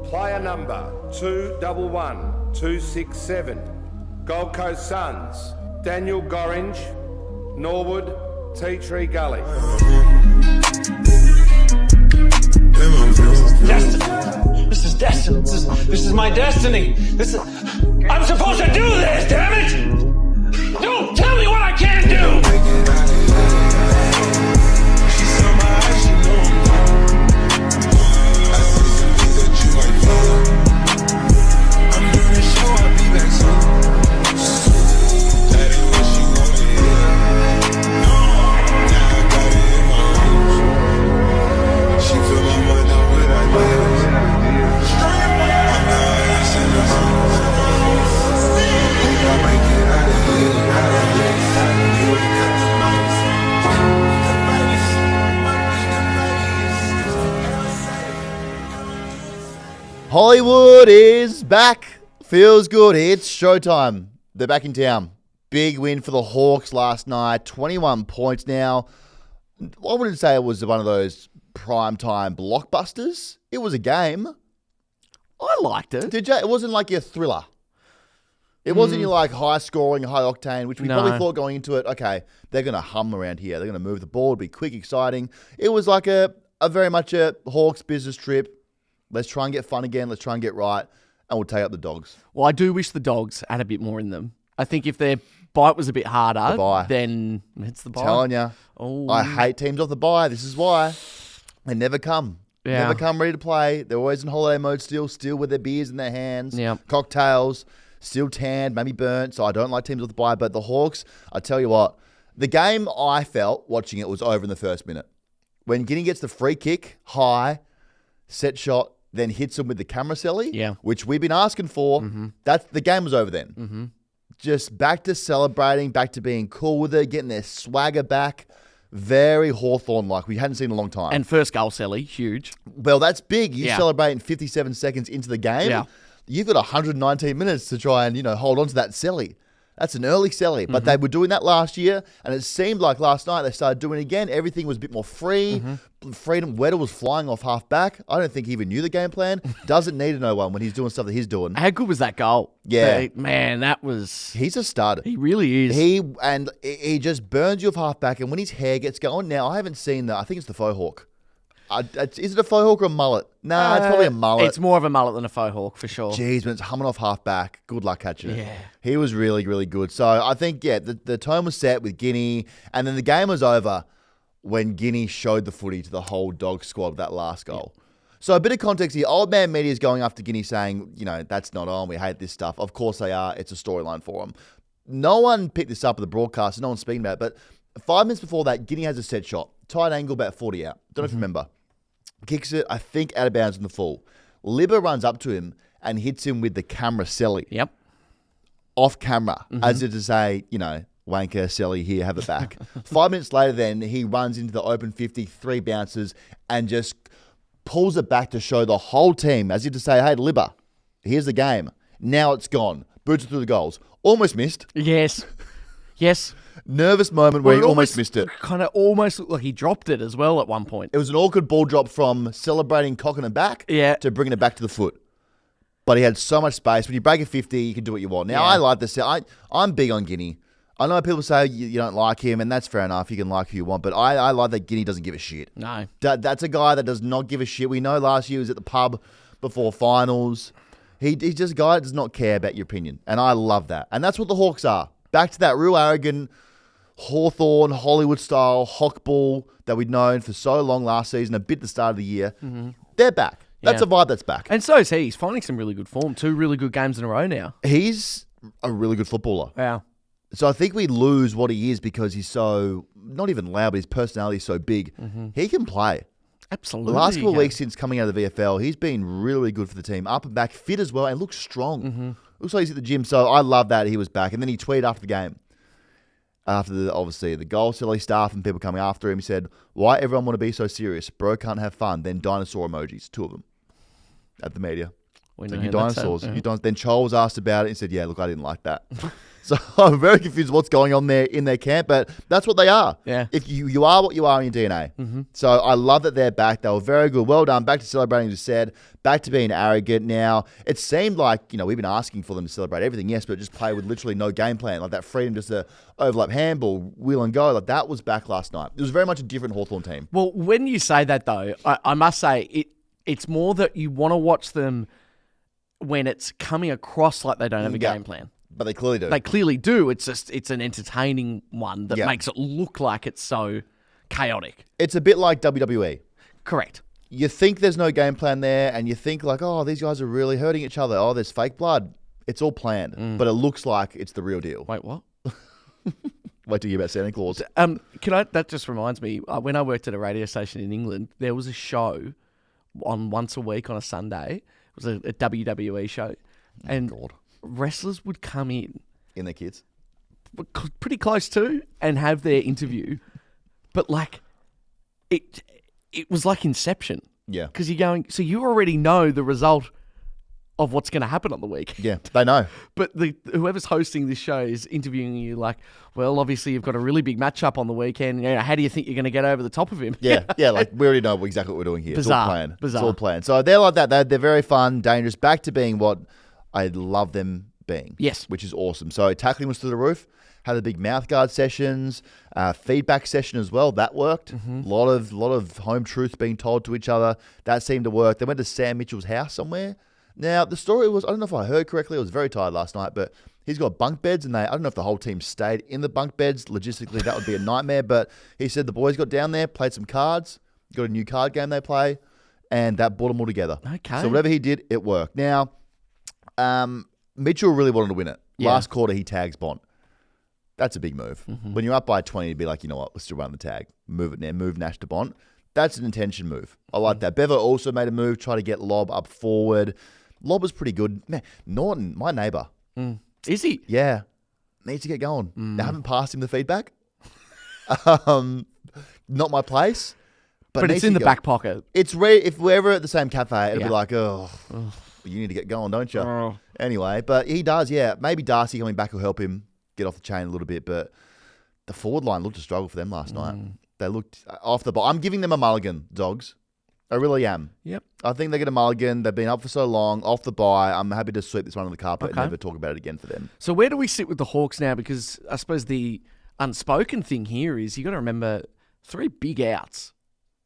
Player number 211267. Gold Coast Suns, Daniel Gorringe, Norwood, Tea Tree Gully. Destiny. This is destiny. This is my destiny. I'm supposed to do this, damn it! Don't tell me what I can't do! Hollywood is back. Feels good. It's showtime. They're back in town. Big win for the Hawks last night. 21 points now. I wouldn't say it was one of those primetime blockbusters. It was a game. I liked it. Did you? It wasn't like your thriller. It wasn't your like high scoring, high octane, which we probably thought going into it, okay, they're going to hum around here. They're going to move the ball, be quick, exciting. It was like a very much a Hawks business trip. Let's try and get fun again. Let's try and get right. And we'll take up the Dogs. Well, I do wish the Dogs had a bit more in them. I think if their bite was a bit harder, then it's the bite. Telling you. Oh. I hate teams off the bye. This is why. They never come. Yeah. Never come ready to play. They're always in holiday mode still with their beers in their hands. Yep. Cocktails, still tanned, maybe burnt. So I don't like teams off the bye. But the Hawks, I tell you what, the game I felt watching it was over in the first minute. When Guinea gets the free kick, high, set shot, then hits him with the camera celly, which we've been asking for. Mm-hmm. The game was over then. Mm-hmm. Just back to celebrating, back to being cool with it, getting their swagger back. Very Hawthorn-like. We hadn't seen in a long time. And first goal celly, huge. Well, that's big. You celebrate in 57 seconds into the game. Yeah. You've got 119 minutes to try and hold on to that celly. That's an early celly, but they were doing that last year, and it seemed like last night they started doing it again. Everything was a bit more free. Freedom. Weddle was flying off half back. I don't think he even knew the game plan. Doesn't need to know one when he's doing stuff that he's doing. How good was that goal? Yeah. Man, that was... He's a stud. He really is. He just burns you off half back, and when his hair gets going, now I haven't seen that. I think it's the faux hawk. Is it a faux hawk or a mullet? Nah, it's probably a mullet. It's more of a mullet than a faux hawk, for sure. Jeez, when it's humming off half back, good luck catching it. Yeah. He was really, really good. So I think, the tone was set with Guinea, and then the game was over when Guinea showed the footy to the whole dog squad with that last goal. Yeah. So a bit of context here. Old man media is going after Guinea saying, that's not on. We hate this stuff. Of course they are. It's a storyline for them. No one picked this up at the broadcast. No one's speaking about it. But 5 minutes before that, Guinea has a set shot. Tight angle, about 40 out. Don't know if you remember. Kicks it, I think, out of bounds in the full. Libba runs up to him and hits him with the camera celly. Yep. Off camera, as if to say, wanker, celly, here, have it back. 5 minutes later then, he runs into the open 50, 3 bounces, and just pulls it back to show the whole team, as if to say, hey, Libba, here's the game. Now it's gone. Boots it through the goals. Almost missed. Yes. Nervous moment where he almost missed it. Kind of almost looked like he dropped it as well at one point. It was an awkward ball drop from celebrating cocking it back to bringing it back to the foot. But he had so much space. When you break a 50, you can do what you want. Now, I like this. I'm big on Guinea. I know people say you don't like him, and that's fair enough. You can like who you want. But I like that Guinea doesn't give a shit. No. That's a guy that does not give a shit. We know last year he was at the pub before finals. He's just a guy that does not care about your opinion. And I love that. And that's what the Hawks are. Back to that real arrogant Hawthorn, Hollywood-style hawk ball that we'd known for so long last season, a bit at the start of the year. Mm-hmm. They're back. That's a vibe that's back. And so is he. He's finding some really good form. 2 really good games in a row now. He's a really good footballer. Yeah. So I think we lose what he is because he's so, not even loud, but his personality is so big. Mm-hmm. He can play. Absolutely. The last couple of weeks since coming out of the VFL, he's been really good for the team. Up and back, fit as well, and looks strong. Mm-hmm. Looks like he's at the gym. So I love that he was back. And then he tweeted after the game. After obviously the goal silly staff and people coming after him, he said, "Why everyone want to be so serious? Bro can't have fun." Then dinosaur emojis, 2 of them, at the media. You dinosaurs. Then Chol was asked about it and said, yeah, look, I didn't like that. So I'm very confused what's going on there in their camp, but that's what they are. Yeah. If you are what you are in your DNA. Mm-hmm. So I love that they're back. They were very good. Well done. Back to celebrating, as you said. Back to being arrogant. Now, it seemed like, we've been asking for them to celebrate everything, yes, but just play with literally no game plan. Like that freedom just to overlap handball, wheel and go. Like that was back last night. It was very much a different Hawthorn team. Well, when you say that, though, I must say it's more that you want to watch them when it's coming across like they don't have a game plan. But they clearly do. They clearly do. It's just it's an entertaining one that makes it look like it's so chaotic. It's a bit like WWE. Correct. You think there's no game plan there, and you think like, oh, these guys are really hurting each other. Oh, there's fake blood. It's all planned, but it looks like it's the real deal. Wait, what? Wait to hear about Santa Claus. That just reminds me. When I worked at a radio station in England, there was a show on once a week on a Sunday. It was a WWE show, and wrestlers would come in their kids, pretty close to, and have their interview, but like it was like Inception. Yeah, because you're going, so you already know the result of what's going to happen on the week. Yeah, they know. But whoever's hosting this show is interviewing you like, well, obviously you've got a really big matchup on the weekend. How do you think you're going to get over the top of him? Yeah, like we already know exactly what we're doing here. Bizarre. It's all planned. Bizarre. It's all planned. So they're like that. They're very fun, dangerous, back to being what I love them being. Yes. Which is awesome. So tackling was through the roof. Had the big mouth guard sessions, feedback session as well. That worked. A lot of home truth being told to each other. That seemed to work. They went to Sam Mitchell's house somewhere. Now, the story was, I don't know if I heard correctly, I was very tired last night, but he's got bunk beds, and I don't know if the whole team stayed in the bunk beds. Logistically, that would be a nightmare, but he said the boys got down there, played some cards, got a new card game they play, and that brought them all together. Okay. So whatever he did, it worked. Now, Mitchell really wanted to win it. Yeah. Last quarter, he tags Bont. That's a big move. When you're up by 20, you'd be like, you know what, let's still run the tag. Move it now, move Nash to Bont. That's an intention move. I like that. Bevo also made a move, try to get Lob up forward. Lob was pretty good. Man, Norton, my neighbour. Is he? Yeah. Needs to get going. I haven't passed him the feedback. Not my place. But it's in the back pocket. It's if we're ever at the same cafe, it'll be like, oh, you need to get going, don't you? Oh. Anyway, but he does, yeah. Maybe Darcy coming back will help him get off the chain a little bit, but the forward line looked a struggle for them last night. They looked off the ball. I'm giving them a mulligan, Dogs. I really am. Yep. I think they get a mulligan. They've been up for so long, off the bye. I'm happy to sweep this one on the carpet and never talk about it again for them. So where do we sit with the Hawks now? Because I suppose the unspoken thing here is you got to remember 3 big outs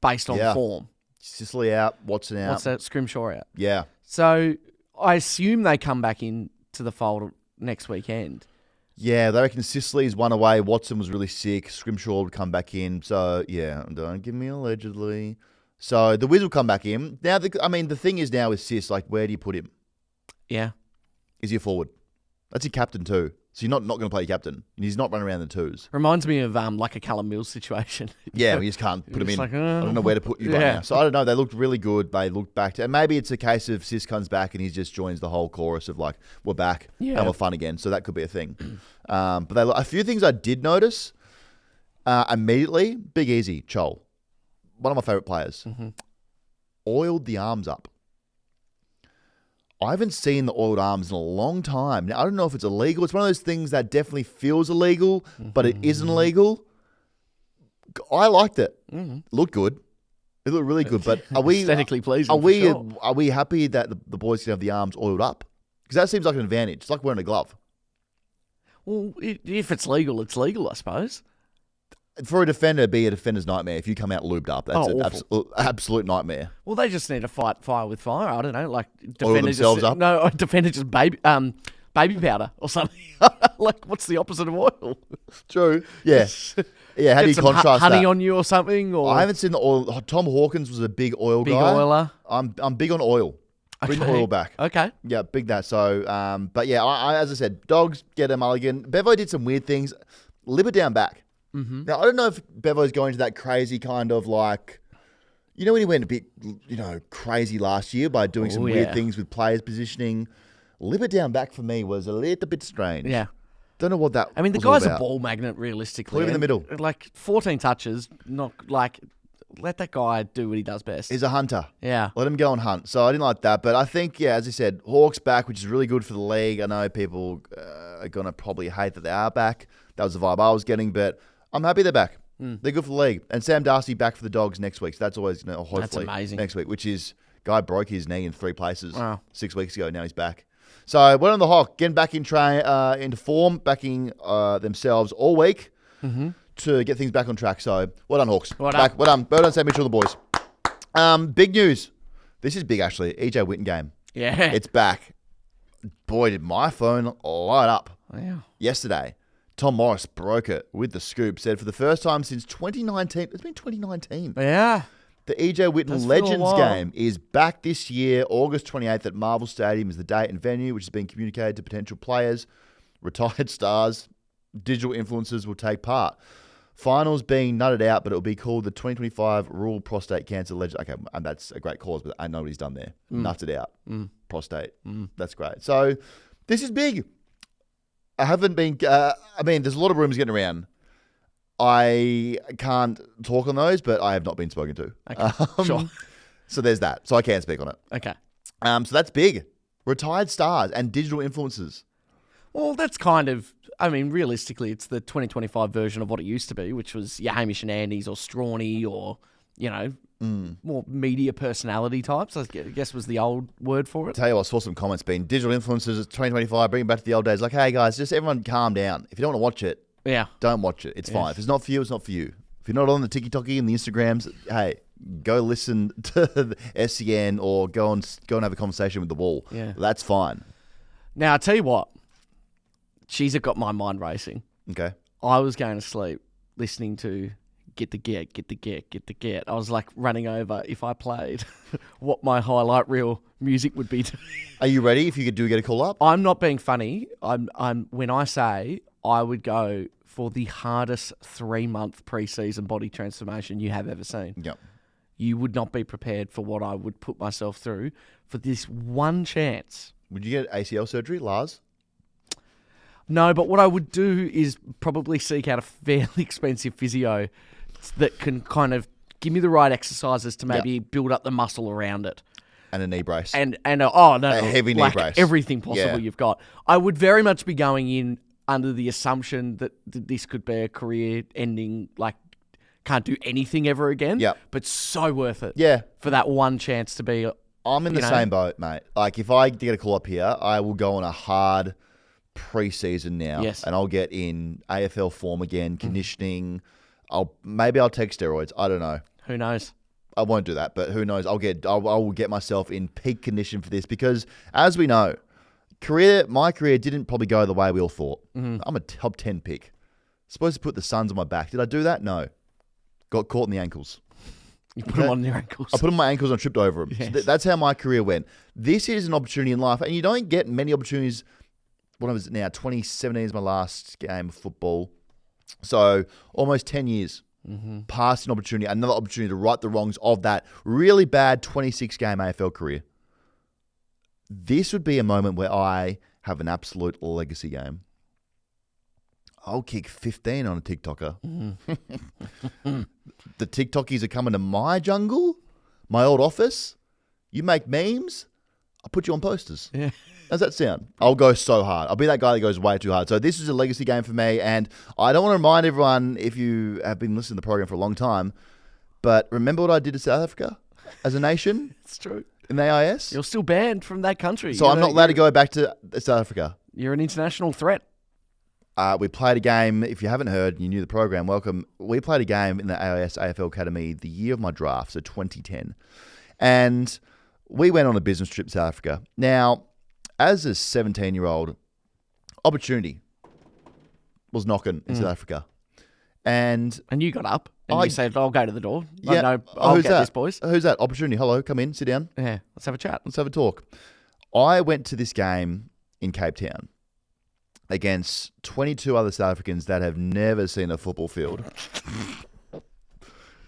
based on form. Sicily out, Watson out. What's that? Scrimshaw out. Yeah. So I assume they come back into the fold next weekend. Yeah, they reckon Sicily's one away. Watson was really sick. Scrimshaw would come back in. So, yeah, don't give me allegedly. So the Wiz will come back in. Now, the thing is now with Sis, like, where do you put him? Yeah. Is he a forward? That's your captain too. So you're not going to play your captain. And he's not running around the twos. Reminds me of like a Callum Mills situation. Yeah, we just can't put him in. Like, I don't know where to put you right now. So I don't know. They looked really good. They looked back to, and maybe it's a case of Sis comes back and he just joins the whole chorus of like, we're back and we're fun again. So that could be a thing. But a few things I did notice immediately. Big Easy, Chol. One of my favourite players, oiled the arms up. I haven't seen the oiled arms in a long time. Now, I don't know if it's illegal. It's one of those things that definitely feels illegal, but it isn't illegal. I liked it. Looked good. It looked really good. But are we aesthetically pleasing? Are we happy that the boys can have the arms oiled up? Because that seems like an advantage. It's like wearing a glove. Well, if it's legal, it's legal, I suppose. For a defender, it'd be a defender's nightmare if you come out lubed up. That's an absolute nightmare. Well, they just need to fight fire with fire. I don't know, like oil themselves up. No, a defender just baby powder or something. Like, what's the opposite of oil? True. Yeah. Yeah. How do you contrast honey that? on you or something? Or I haven't seen the oil. Tom Hawkins was a big oil guy. Big oiler. I'm big on oil. Bring the oil back. Okay. Yeah, big that. So, but yeah, I as I said, Dogs get a mulligan. Bevo did some weird things. Libber down back. Now, I don't know if Bevo's going to that crazy kind of like, you know, when he went a bit, crazy last year by doing some weird things with players positioning. Libber down back for me was a little bit strange. Yeah. Don't know what that I mean, the was all guy's about. a ball magnet, realistically. Put him in the middle. Like 14 touches, not like let that guy do what he does best. He's a hunter. Yeah. Let him go and hunt. So I didn't like that. But I think, as I said, Hawks back, which is really good for the league. I know people are going to probably hate that they are back. That was the vibe I was getting. But I'm happy they're back. They're good for the league. And Sam Darcy back for the Dogs next week. So that's always, hopefully That's amazing. next week, which is, guy broke his knee in 3 places Wow. 6 weeks ago. Now he's back. So well on the Hawk, getting back into form, backing themselves all week to get things back on track. So well done, Hawks. Well done. Well done, Sam Mitchell, the boys. Big news. This is big, actually. EJ Whitten game. Yeah. It's back. Boy, did my phone light up Wow. yesterday. Tom Morris broke it with the scoop. Said for the first time since 2019, it's been 2019. Yeah. The EJ Whitten Does feel a Legends while. game is back this year. August 28th at Marvel Stadium is the date and venue, which has been communicated to potential players. Retired stars, digital influencers will take part. Finals being nutted out, but it will be called the 2025 Rural Prostate Cancer Legend. Okay, and that's a great cause, but I know what he's done there. Nutted out. Prostate. That's great. So this is big. I haven't been... there's a lot of rumors getting around. I can't talk on those, but I have not been spoken to. Okay, sure. So there's that. So I can speak on it. Okay. So that's big. Retired stars and digital influencers. Well, that's kind of... realistically, it's the 2025 version of what it used to be, which was your Hamish and Andy's or Strawny or, more media personality types, I guess was the old word for it. Tell you what, I saw some comments being digital influencers 2025, bring it back to the old days. Like, hey guys, just everyone calm down. If you don't want to watch it, Yeah. don't watch it. It's fine. If it's not for you, it's not for you. If you're not on the TikTok and the Instagrams, hey, go listen to the SCN or go and have a conversation with the wall. Yeah. That's fine. Now, I'll tell you what. She's got my mind racing. Okay. I was going to sleep listening to Get the Get, Get the Get, Get the Get. I was like running over if I played what my highlight reel music would be. Are you ready if you could get a call up? I'm not being funny. I'm when I say I would go for the hardest 3-month preseason body transformation you have ever seen. Yep. You would not be prepared for what I would put myself through for this one chance. Would you get ACL surgery, Lars? No, but what I would do is probably seek out a fairly expensive physio that can kind of give me the right exercises to maybe build up the muscle around it. And a knee brace. A heavy knee brace. Everything possible Yeah. you've got. I would very much be going in under the assumption that this could be a career-ending, can't do anything ever again. Yep. But so worth it. Yeah. For that one chance to be. I'm in the same boat, mate. Like, if I get a call up here, I will go on a hard pre-season now. Yes. And I'll get in AFL form again, conditioning. Maybe I'll take steroids. I don't know. Who knows? I won't do that, but who knows? I will get myself in peak condition for this because, as we know, my career didn't probably go the way we all thought. I'm a top 10 pick. Supposed to put the Suns on my back. Did I do that? No. Got caught in the ankles. You put them on your ankles. I put them on my ankles and tripped over them. Yes. So that's how my career went. This is an opportunity in life, and you don't get many opportunities. What was it now? 2017 is my last game of football. So almost 10 years past an opportunity, another opportunity to right the wrongs of that really bad 26-game AFL career. This would be a moment where I have an absolute legacy game. I'll kick 15 on a TikToker. The TikTokies are coming to my jungle, my old office. You make memes, I'll put you on posters. Yeah. How's that sound? I'll go so hard. I'll be that guy that goes way too hard. So this is a legacy game for me, and I don't want to remind everyone, if you have been listening to the program for a long time, but remember what I did to South Africa as a nation? It's true. In the AIS? You're still banned from that country. So I'm not allowed to go back to South Africa. You're an international threat. We played a game. If you haven't heard, you knew the program, welcome. We played a game in the AIS AFL Academy the year of my draft, so 2010. And we went on a business trip to South Africa. Now, as a 17-year-old, opportunity was knocking in South Africa. And you got up and you said, I'll go to the door. yeah, No, I'll who's get that? this, boys. Who's that? Opportunity. Hello, come in, sit down. Yeah, let's have a chat. Let's have a talk. I went to this game in Cape Town against 22 other South Africans that have never seen a football field.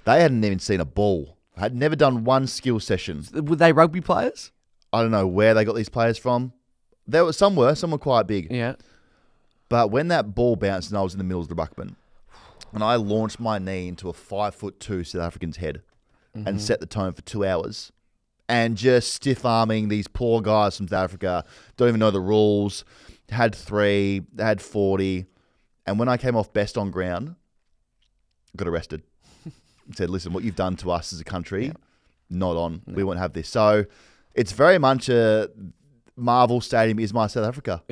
They hadn't even seen a ball. Had never done one skill session. Were they rugby players? I don't know where they got these players from. Some were quite big. Yeah. But when that ball bounced and I was in the middle of the ruckman, and I launched my knee into a 5'2" South African's head. and set the tone for 2 hours. And just stiff-arming these poor guys from South Africa, don't even know the rules, had 3, they had 40. And when I came off best on ground, got arrested. Said, listen, what you've done to us as a country, not on. We won't have this. So it's very much a Marvel Stadium is my South Africa.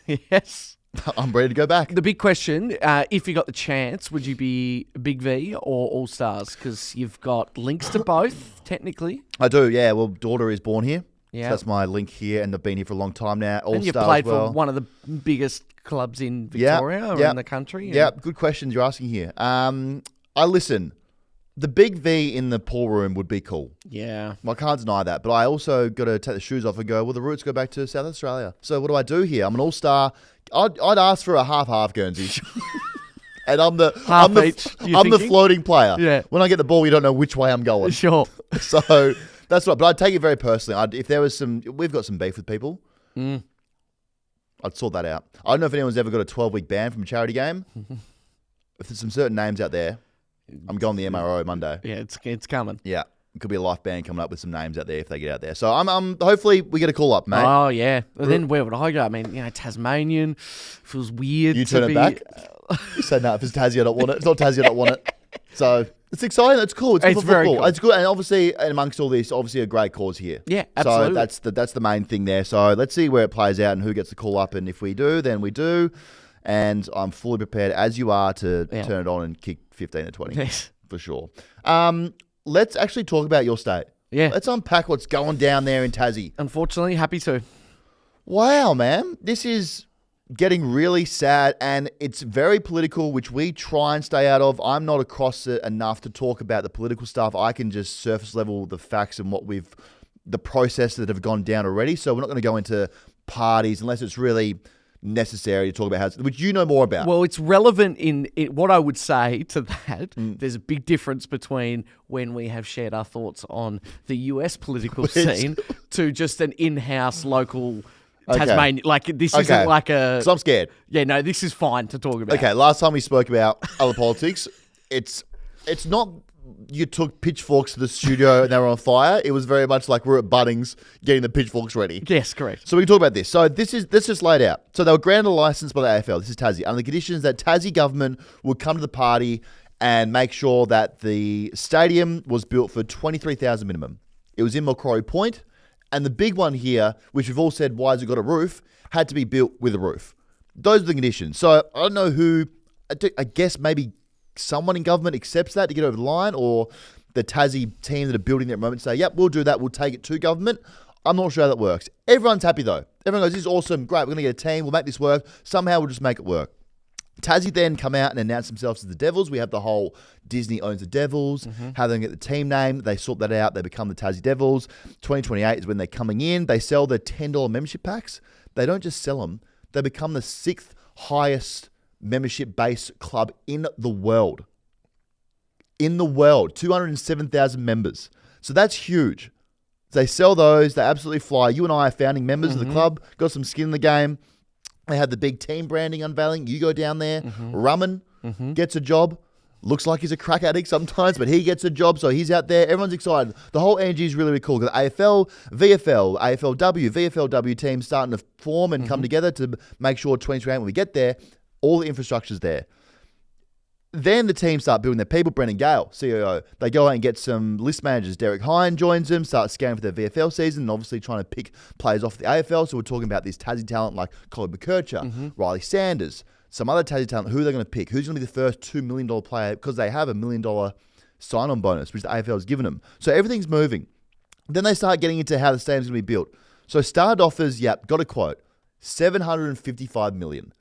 Yes. I'm ready to go back. The big question, if you got the chance, would you be Big V or All Stars? Because you've got links to both, technically. I do, yeah. Well, daughter is born here. Yeah. So that's my link here, and I've been here for a long time now. All And you've Stars played well. for one of the biggest clubs in Victoria or in the country. Yeah, good questions you're asking here. I listen. The Big V in the pool room would be cool. Yeah. I can't deny that. But I also got to take the shoes off and go, well, the roots go back to South Australia. So what do I do here? I'm an all-star. I'd ask for a half Guernsey. And I'm the floating player. Yeah. When I get the ball, you don't know which way I'm going. Sure. So that's right. But I'd take it very personally. If there was we've got some beef with people. I'd sort that out. I don't know if anyone's ever got a 12-week ban from a charity game. If there's some certain names out there, I'm going the MRO Monday. Yeah, it's coming. Yeah. It could be a life ban coming up with some names out there if they get out there. So I'm hopefully we get a call up, mate. Oh, yeah. Well, then where would I go? I mean, Tasmanian feels weird. You turn it back? You say, no, if it's Tassie, I don't want it. It's not Tassie, I don't want it. So it's exciting. It's cool. It's very cool. cool. It's good. And obviously, amongst all this, obviously a great cause here. Yeah, absolutely. So that's the main thing there. So let's see where it plays out and who gets the call up. And if we do, then we do. And I'm fully prepared, as you are, to turn it on and kick 15 or 20. Yes. For sure. Let's actually talk about your state. Yeah. Let's unpack what's going down there in Tassie. Unfortunately, happy to. Wow, man. This is getting really sad, and it's very political, which we try and stay out of. I'm not across it enough to talk about the political stuff. I can just surface level the facts and the process that have gone down already. So we're not going to go into parties unless it's really necessary to talk about which you know more about. Well, it's relevant in what I would say to that. There's a big difference between when we have shared our thoughts on the US political scene to just an in-house local Tasmanian. Like, this isn't like a... So I'm scared. Yeah, no, this is fine to talk about. Okay, last time we spoke about other politics, it's not... You took pitchforks to the studio and they were on fire. It was very much like we're at Bunnings getting the pitchforks ready. Yes, correct. So we can talk about this. So this just laid out. So they were granted a license by the AFL. This is Tassie. Under the conditions that Tassie government would come to the party and make sure that the stadium was built for $23,000 minimum. It was in Macquarie Point. And the big one here, which we've all said, why has it got a roof, had to be built with a roof. Those are the conditions. So I don't know who, I guess maybe someone in government accepts that to get over the line, or the Tassie team that are building that moment say, yep, we'll do that. We'll take it to government. I'm not sure how that works. Everyone's happy though. Everyone goes, this is awesome. Great. We're going to get a team. We'll make this work. Somehow we'll just make it work. Tassie then come out and announce themselves as the Devils. We have the whole Disney owns the Devils. How they get the team name. They sort that out. They become the Tassie Devils. 2028 is when they're coming in. They sell their $10 membership packs. They don't just sell them. They become the 6th highest membership-based club in the world. In the world. 207,000 members. So that's huge. They sell those. They absolutely fly. You and I are founding members of the club. Got some skin in the game. They had the big team branding unveiling. You go down there. Rumman gets a job. Looks like he's a crack addict sometimes, but he gets a job, so he's out there. Everyone's excited. The whole energy is really, really cool. The AFL, VFL, AFLW, VFLW teams starting to form and come together to make sure 2028, when we get there, all the infrastructure's there. Then the team start building their people. Brendan Gale, CEO. They go out and get some list managers. Derek Hine joins them, start scanning for their VFL season, and obviously trying to pick players off the AFL. So we're talking about this Tassie talent like Colin McKercher, Riley Sanders, some other Tassie talent. Who are they going to pick? Who's going to be the first $2 million player? Because they have a $1 million sign-on bonus, which the AFL has given them. So everything's moving. Then they start getting into how the stadium's going to be built. So started off as, got a quote, $755 million.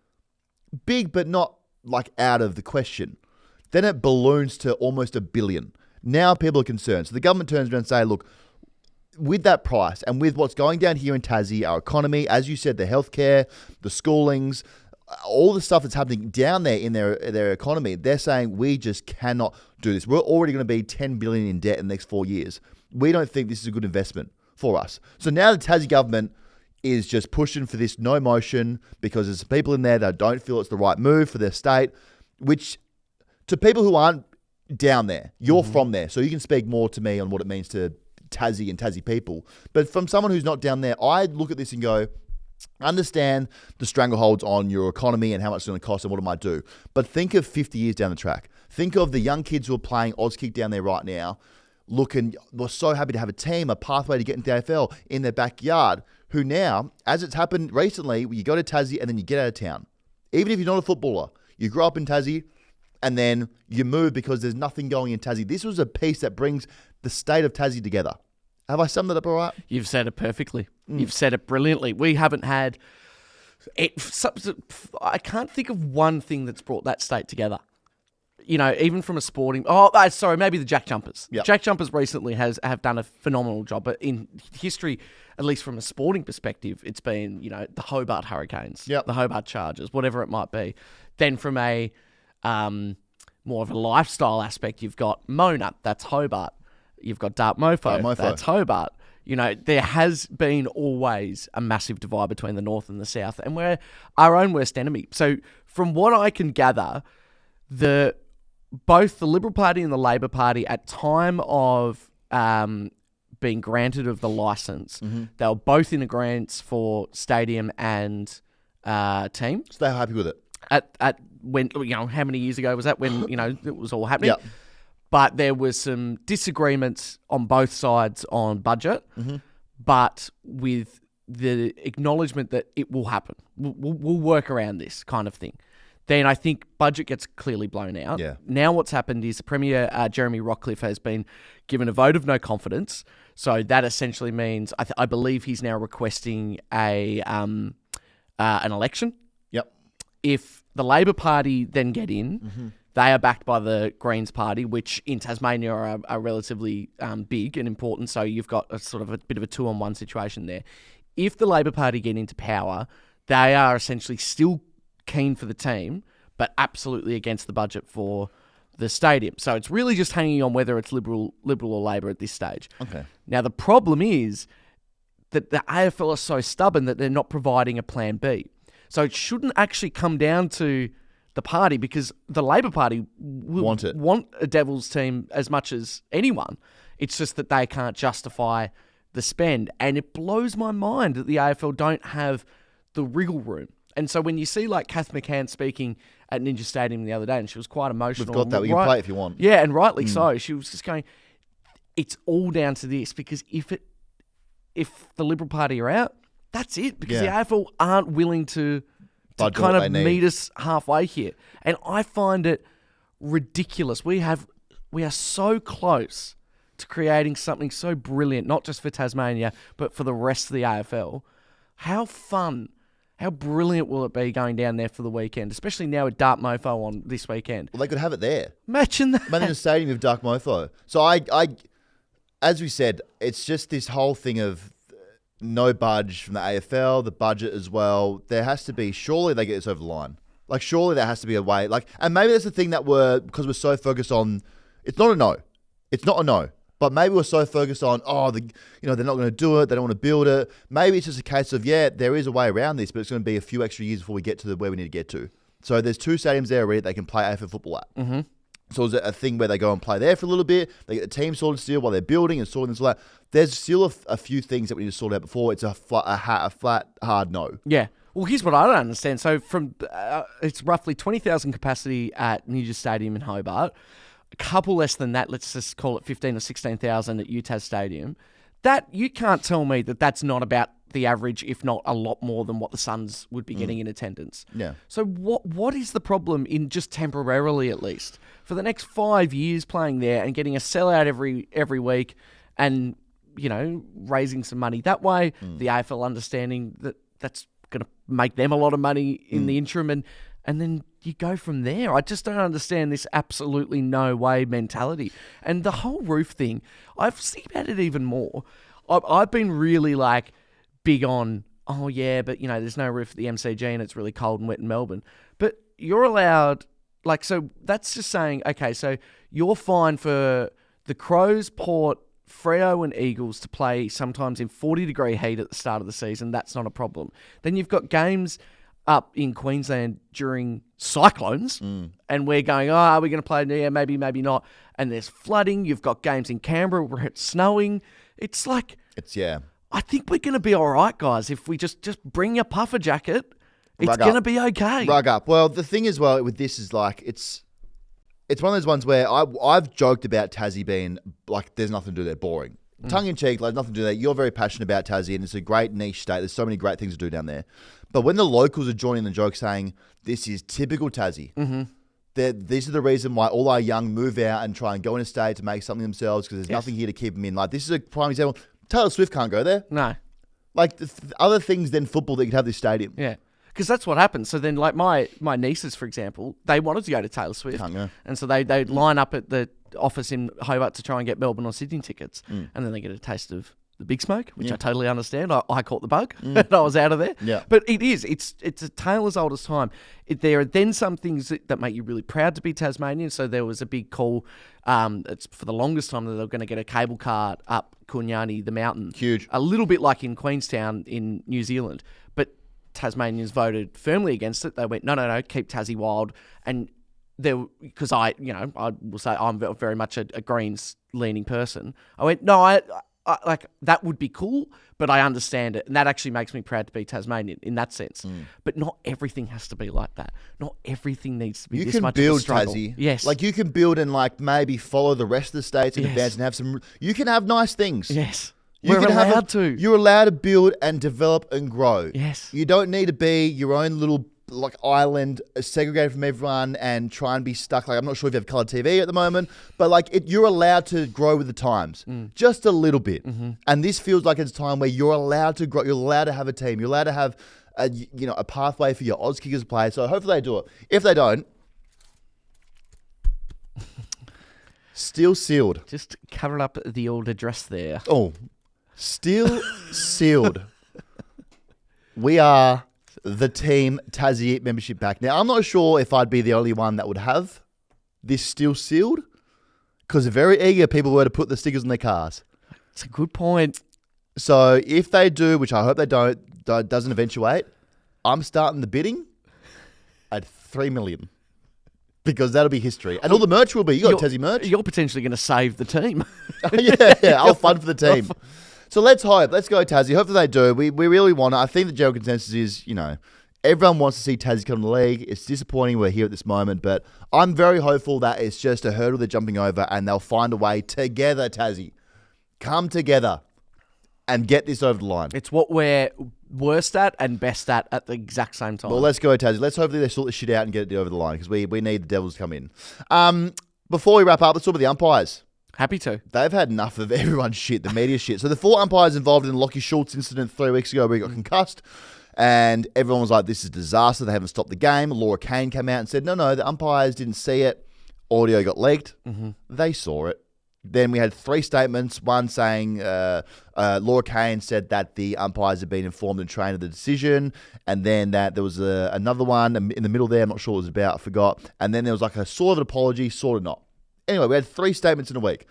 Big, but not like out of the question. Then it balloons to almost $1 billion. Now people are concerned. So the government turns around and say, look, with that price and with what's going down here in Tassie, our economy, as you said, the healthcare, the schoolings, all the stuff that's happening down there in their economy, they're saying we just cannot do this. We're already going to be $10 billion in debt in the next 4 years. We don't think this is a good investment for us. So now the Tassie government is just pushing for this no motion because there's people in there that don't feel it's the right move for their state, which to people who aren't down there. You're from there, so you can speak more to me on what it means to Tassie and Tassie people. But from someone who's not down there, I look at this and go, understand the strangleholds on your economy and how much it's going to cost and what it might do. But think of 50 years down the track. Think of the young kids who are playing Auskick down there right now, we're so happy to have a team, a pathway to get into the AFL in their backyard, who now, as it's happened recently, you go to Tassie and then you get out of town. Even if you're not a footballer, you grow up in Tassie and then you move because there's nothing going in Tassie. This was a piece that brings the state of Tassie together. Have I summed that up all right? You've said it perfectly. You've said it brilliantly. We haven't had... I can't think of one thing that's brought that state together. You know, even from a sporting... maybe the Jack Jumpers. Yep. Jack Jumpers recently have done a phenomenal job, but in history, at least from a sporting perspective, it's been, you know, the Hobart Hurricanes, Yep. the Hobart Chargers, whatever it might be. Then from a more of a lifestyle aspect, you've got Mona, that's Hobart. You've got Dark Mofo, that's Hobart. You know, there has been always a massive divide between the North and the South, and we're our own worst enemy. So from what I can gather, both the Liberal Party and the Labor Party, at time of being granted of the license, they were both in agreement for stadium and team. So they're happy with it. At when, you know, how many years ago was that when, you know, it was all happening? Yep. But there was some disagreements on both sides on budget, but with the acknowledgement that it will happen. We'll work around this kind of thing. Then I think budget gets clearly blown out. Yeah. Now what's happened is the Premier, Jeremy Rockcliffe, has been given a vote of no confidence. So that essentially means, I believe he's now requesting an election. Yep. If the Labor Party then get in, they are backed by the Greens Party, which in Tasmania are relatively big and important. So you've got a sort of a bit of a 2-on-1 situation there. If the Labor Party get into power, they are essentially still keen for the team, but absolutely against the budget for the stadium. So it's really just hanging on whether it's Liberal or Labor at this stage. Okay. Now, the problem is that the AFL are so stubborn that they're not providing a plan B. So it shouldn't actually come down to the party, because the Labor Party will want a Devils team as much as anyone. It's just that they can't justify the spend. And it blows my mind that the AFL don't have the wriggle room. And so when you see like Kath McCann speaking at Ninja Stadium the other day, and she was quite emotional. We've got that. You can play it if you want. Yeah, and rightly so. She was just going, it's all down to this, because if the Liberal Party are out, that's it. Because the AFL aren't willing to kind of meet us halfway here. And I find it ridiculous. We are so close to creating something so brilliant, not just for Tasmania, but for the rest of the AFL. How fun, how brilliant will it be going down there for the weekend, especially now with Dark Mofo on this weekend? Well, they could have it there. Imagine that. Imagine a stadium with Dark Mofo. So I, as we said, it's just this whole thing of no budge from the AFL, the budget as well. There has to be, surely they get this over the line. Like, surely there has to be a way. Like, and maybe that's the thing that because we're so focused on, it's not a no. It's not a no. But maybe we're so focused on, they're not going to do it. They don't want to build it. Maybe it's just a case of, there is a way around this, but it's going to be a few extra years before we get to where we need to get to. So there's 2 stadiums there already they can play AFL football at. Mm-hmm. So is it a thing where they go and play there for a little bit? They get the team sorted still while they're building and sorting this all out. There's still a few things that we need to sort out before it's a flat, hard no. Yeah. Well, here's what I don't understand. So from it's roughly 20,000 capacity at Ninja Stadium in Hobart. A couple less than that, let's just call it 15 or 16,000 at UTAS Stadium. That you can't tell me that that's not about the average, if not a lot more than what the Suns would be getting in attendance. Yeah. So what is the problem in just temporarily, at least, for the next 5 years playing there and getting a sellout every week, and raising some money that way? The AFL understanding that that's going to make them a lot of money in the interim, and then you go from there. I just don't understand this absolutely no way mentality. And the whole roof thing, I've seen about it even more. I've been really big on, but there's no roof at the MCG and it's really cold and wet in Melbourne. But you're allowed, so that's just saying, okay, so you're fine for the Crows, Port, Freo and Eagles to play sometimes in 40-degree heat at the start of the season. That's not a problem. Then you've got games up in Queensland during cyclones, and we're going, oh, are we going to play? Yeah, maybe, maybe not. And there's flooding. You've got games in Canberra where it's snowing. It's like, I think we're going to be all right, guys. If we just bring your puffer jacket, it's going to be okay. Rug up. Well, the thing as well with this is like, it's one of those ones where I've joked about Tassie being like, there's nothing to do there, boring. Tongue in cheek, like nothing to do there. You're very passionate about Tassie, and it's a great niche state. There's so many great things to do down there. But when the locals are joining the joke saying, this is typical Tassie, these are the reason why all our young move out and try and go in a state to make something themselves because there's nothing here to keep them in. Like, this is a prime example. Taylor Swift can't go there. No. Like, other things than football that you could have this stadium. Yeah. Because that's what happens. So then, like, my nieces, for example, they wanted to go to Taylor Swift. Can't go. And so they'd line up at the office in Hobart to try and get Melbourne or Sydney tickets. And then they get a taste of the big smoke, which I totally understand. I caught the bug and I was out of there. Yeah. But it's a tale as old as time. There are then some things that make you really proud to be Tasmanian. So there was a big call. It's for the longest time that they were going to get a cable car up Kunyani, the mountain. Huge. A little bit like in Queenstown in New Zealand. But Tasmanians voted firmly against it. They went, no, keep Tassie wild. And because I will say I'm very much a Greens leaning person. I went, no, I like that would be cool, but I understand it, and that actually makes me proud to be Tasmanian in that sense. But not everything has to be like that. Not everything needs to be this much of a struggle. Tassie. Yes, like you can build and like maybe follow the rest of the states in advance and have some. You can have nice things. Yes. We're allowed to. You're allowed to build and develop and grow. Yes. You don't need to be your own little like island segregated from everyone and try and be stuck. Like, I'm not sure if you have colour TV at the moment, but like you're allowed to grow with the times just a little bit. And this feels like it's a time where you're allowed to grow. You're allowed to have a team. You're allowed to have a pathway for your Oz kickers to play. So hopefully they do it. If they don't, still sealed. Just cover up the old address there. Oh, still sealed. We are the team Tassie membership pack. Now, I'm not sure if I'd be the only one that would have this still sealed because very eager people were to put the stickers on their cars. It's a good point. So if they do, which I hope they doesn't eventuate, I'm starting the bidding at 3 million because that'll be history. And all the merch will be. You got Tassie merch. You're potentially going to save the team. yeah, I'll fund for the team. So let's hope. Let's go Tassie. Hopefully they do. We really want it. I think the general consensus is, everyone wants to see Tassie come to the league. It's disappointing we're here at this moment, but I'm very hopeful that it's just a hurdle they're jumping over and they'll find a way together, Tassie. Come together and get this over the line. It's what we're worst at and best at the exact same time. Well, let's go Tassie. Let's hopefully they sort this shit out and get it over the line because we need the Devils to come in. Before we wrap up, let's talk about the umpires. Happy to. They've had enough of everyone's shit, the media shit. So the 4 umpires involved in the Lockie Schultz incident 3 weeks ago where he got concussed, and everyone was like, this is a disaster. They haven't stopped the game. Laura Kane came out and said, no, the umpires didn't see it. Audio got leaked. They saw it. Then we had 3 statements, one saying Laura Kane said that the umpires had been informed and trained of the decision, and then that there was another one in the middle there, I'm not sure what it was about, I forgot, and then there was like a sort of an apology, sort of not. Anyway, we had 3 statements in a week.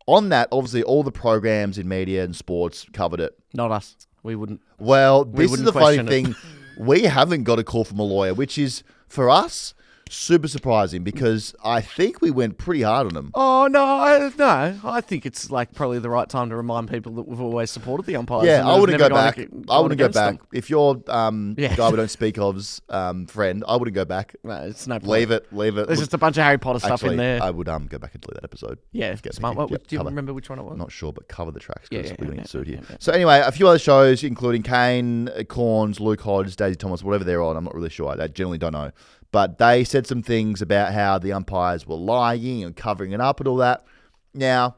On that, obviously, all the programs in media and sports covered it. Not us. We wouldn't. Well, this is the funny thing. it. We haven't got a call from a lawyer, which is, for us, super surprising because I think we went pretty hard on them. Oh, no. I think it's like probably the right time to remind people that we've always supported the umpires. Yeah, I wouldn't go back. I wouldn't go back. Them. If you're guy we don't speak of's friend, I wouldn't go back. No, it's no point. Leave it. There's just a bunch of Harry Potter stuff in there. I would go back and delete that episode. Yeah, smart. Do you remember which one it was? I'm not sure, but cover the tracks because we're going to get sued here. Yeah. So anyway, a few other shows, including Kane, Corns, Luke Hodge, Daisy Thomas, whatever they're on. I'm not really sure. I generally don't know. But they said some things about how the umpires were lying and covering it up and all that. Now,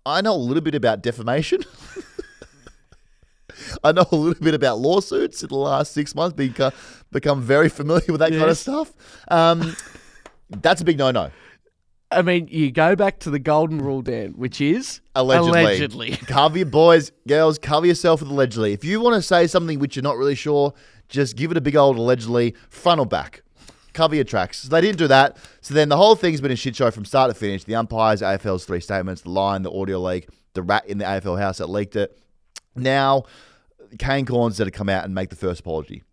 I know a little bit about defamation. I know a little bit about lawsuits in the last 6 months, become very familiar with that kind of stuff. That's a big no-no. I mean, you go back to the golden rule, Dan, which is allegedly. Cover your boys, girls, cover yourself with allegedly. If you want to say something which you're not really sure, just give it a big old allegedly, front or back. Cover your tracks. So they didn't do that. So then the whole thing's been a shit show from start to finish. The umpires, AFL's 3 statements, the line, the audio leak, the rat in the AFL house that leaked it. Now, Kane Corns had to come out and make the first apology.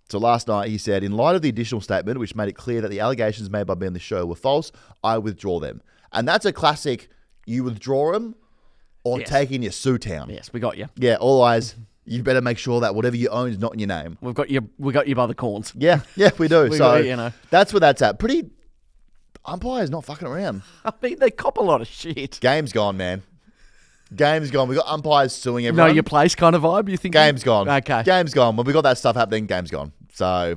So last night he said, in light of the additional statement, which made it clear that the allegations made by me on the show were false, I withdraw them. And that's a classic, you withdraw them or taking your suit down. Yes, we got you. Yeah, all eyes. You better make sure that whatever you own is not in your name. We got you by the corns. Yeah, we do. So that's where that's at. Pretty, umpires not fucking around. I mean, they cop a lot of shit. Game's gone, man. Game's gone. We got umpires suing everyone. Know your place kind of vibe, you think? Game's gone. Okay. Game's gone. When we got that stuff happening, game's gone. So,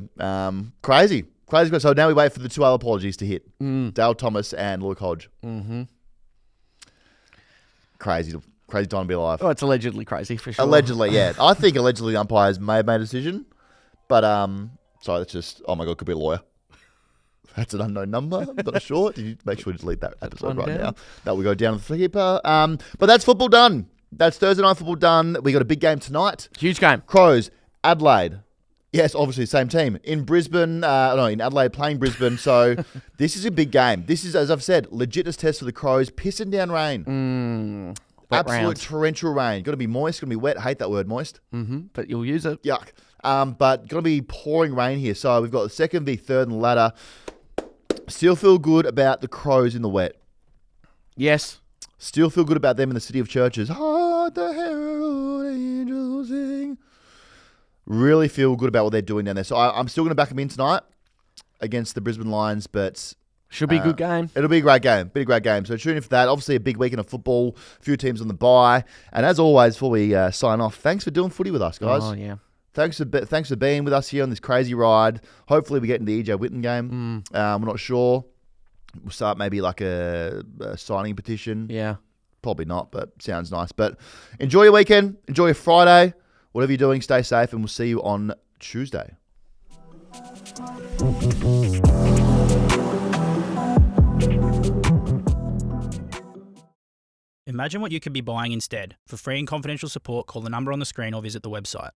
crazy. So now we wait for the 2 other apologies to hit. Dale Thomas and Luke Hodge. Mm-hmm. Crazy time to be alive. Oh, it's allegedly crazy, for sure. Allegedly, yeah. I think allegedly the umpires may have made a decision. But, sorry, that's just, oh my God, could be a lawyer. That's an unknown number. I'm not sure. Did you make sure to delete that episode right now? That will go down the flipper. But that's football done. That's Thursday night football done. We got a big game tonight. Huge game. Crows, Adelaide. Yes, obviously same team. In Brisbane, in Adelaide playing Brisbane. So this is a big game. This is, as I've said, legitness test for the Crows. Pissing down rain. Absolute torrential rain. Got to be moist. Got to be wet. Hate that word, moist. Mm-hmm. But you'll use it. Yuck. But got to be pouring rain here. So we've got the second v third in the ladder. Still feel good about the Crows in the wet. Yes. Still feel good about them in the city of churches. Heart the herald angels sing. Really feel good about what they're doing down there. So I'm still going to back them in tonight against the Brisbane Lions, but should be a good game. It'll be a great game. Be a great game. So tune in for that. Obviously a big weekend of football. A few teams on the bye. And as always, before we sign off, thanks for doing footy with us, guys. Oh, yeah. Thanks for being with us here on this crazy ride. Hopefully we get into the EJ Whitten game. We're not sure. We'll start maybe like a signing petition. Yeah. Probably not, but sounds nice. But enjoy your weekend. Enjoy your Friday. Whatever you're doing, stay safe, and we'll see you on Tuesday. Imagine what you could be buying instead. For free and confidential support, call the number on the screen or visit the website.